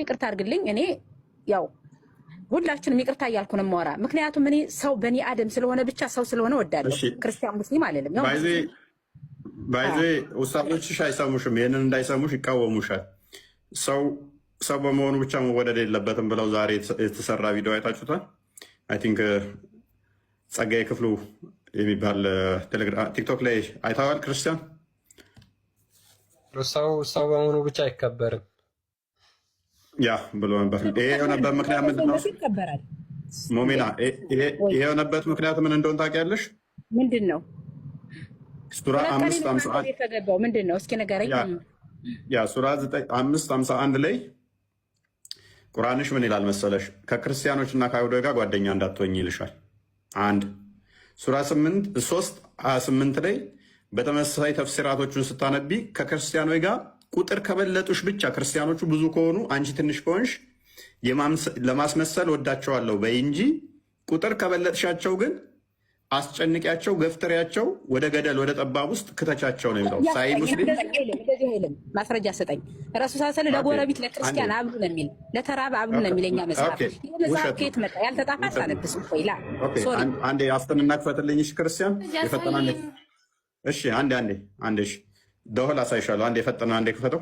ይቅርታ አድርግልኝ። እኔ ያው ሁላችንም ይቅርታ እያልኩ ነው የማወራ። ምክንያቱም እኔ ሰው በኒ አደም ስለሆነ ብቻ ሰው ስለሆነ ወዳለሁ። ክርስቲያን ሙስሊም አይደለም። ባይዜ ውሳቶችሽ አይሰሙሽም። ይህንን እንዳይሰሙሽ ይቃወሙሻል። ሰው በመሆኑ ብቻ መወደድ የለበትም ብለው ዛሬ የተሰራ ቪዲዮ አይታችሁታል። አይ ቲንክ ጸጋዬ ክፍሉ የሚባል ቲክቶክ ላይ አይተዋል። ክርስቲያን ሰው በመሆኑ ብቻ አይከበርም ያ ብሎ ነበር። ይሄ የሆነበት ምክንያት ምንድን ነው? ሞሚና ይሄ የሆነበት ምክንያት ምን እንደሆነ ታውቂያለሽ? ምንድን ነው? ሱራ 5:51 የተገባው ምንድን ነው? እስኪ ንገረኝ። ያ ሱራ 5:51 ላይ ቁርአንሽ ምን ይላል መሰለሽ? ከክርስቲያኖች እና ከአይሁዶች ጋር ጓደኛ እንዳትሆኝ ይልሻል። አንድ ሱራ 3:28 ላይ በተመሳሳይ ተፍሲራቶቹን ስታነቢ ከክርስቲያኖች ጋር ቁጥር ከበለጡሽ ብቻ ክርስቲያኖቹ ብዙ ከሆኑ አንቺ ትንሽ ከሆንሽ ለማስመሰል ወዳቸዋለሁ በይ እንጂ ቁጥር ከበለጥሻቸው ግን አስጨንቂያቸው፣ ገፍትሪያቸው፣ ወደ ገደል ወደ ጠባብ ውስጥ ክተቻቸው ነው የሚለው። ሳይ ሙስሊም እንደዚህ አይልም። ማስረጃ ሰጠኝ። ረሱል ሰለላሁ ለጎረቤት ለክርስቲያን አብሉ ነው የሚል፣ ለተራበ አብሉ ነው የሚለኛ መጽሐፍ። የመጽሐፍ ከየት መጣ? ያልተጣፋ ሳነብስ ቆይላ ሶሪ አንዴ አፍጥንና ክፈትልኝ። እሺ ክርስቲያን የፈጠናል። እሺ አንዴ እሺ ደሆል አሳይሻለሁ። አንዴ የፈጠና አንዴ ክፈተው።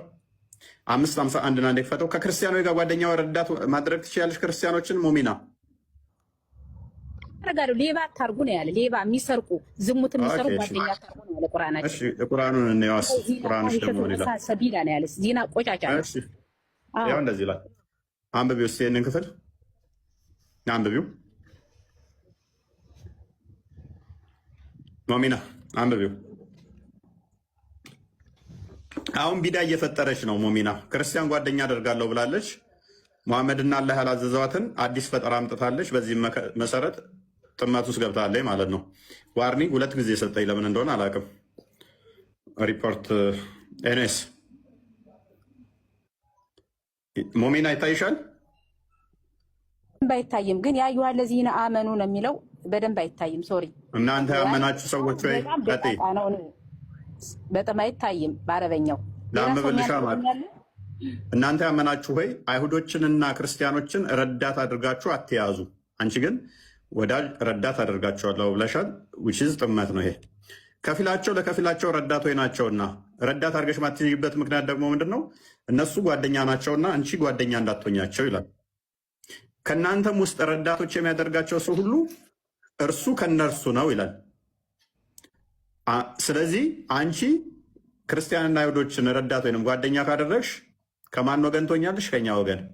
5:51 አንዴ ክፈተው። ከክርስቲያኖች ጋር ጓደኛ ረዳት ማድረግ ትችያለሽ። ክርስቲያኖችን ሞሚና አረጋሉ ሌባ አታርጉ ነው ያለ። ሌባ የሚሰርቁ ዝሙት የሚሰሩ ጓደኛ አታርጉ ነው ያለ ቁርአናችን። እሺ ቁርአኑን እንየዋስ። ቁርአንሽ ደግሞ ይላል ሰቢላ ነው ያለ። ዚና ቆጫጫ ነው። እሺ ያው እንደዚህ ይላል። አንብቢው እስኪ ይሄንን ክፍል አንብቢው ሞሚና አንብቢው። አሁን ቢዳ እየፈጠረች ነው ሞሚና። ክርስቲያን ጓደኛ አደርጋለሁ ብላለች። መሐመድና አላህ ያላዘዘዋትን አዲስ ፈጠራ አምጥታለች። በዚህ መሰረት ጥመት ውስጥ ገብታለች ማለት ነው። ዋርኒንግ 2 ጊዜ ሰጠኝ። ለምን እንደሆነ አላውቅም። ሪፖርት ኤንኤስ ሞሚና ይታይሻል? ባይታይም ግን ያ አዩሃ ለዚነ አመኑ ነው የሚለው። በደንብ አይታይም። ሶሪ እናንተ ያመናችሁ ሰዎች ወይ በጣም አይታይም በአረበኛው። ላምብልሻ ማለት እናንተ ያመናችሁ ወይ አይሁዶችንና ክርስቲያኖችን ረዳት አድርጋችሁ አትያዙ። አንቺ ግን ወዳጅ ረዳት አድርጋችኋለሁ ብለሻል። ዊችዝ ጥመት ነው ይሄ። ከፊላቸው ለከፊላቸው ረዳት ወይ ናቸውና ረዳት አድርገሽ ማትይበት ምክንያት ደግሞ ምንድን ነው? እነሱ ጓደኛ ናቸውና አንቺ ጓደኛ እንዳትሆኛቸው ይላል። ከእናንተም ውስጥ ረዳቶች የሚያደርጋቸው ሰው ሁሉ እርሱ ከነርሱ ነው ይላል። ስለዚህ አንቺ ክርስቲያንና አይሁዶችን ረዳት ወይም ጓደኛ ካደረግሽ ከማን ወገን ትሆኛለሽ? ከኛ ወገን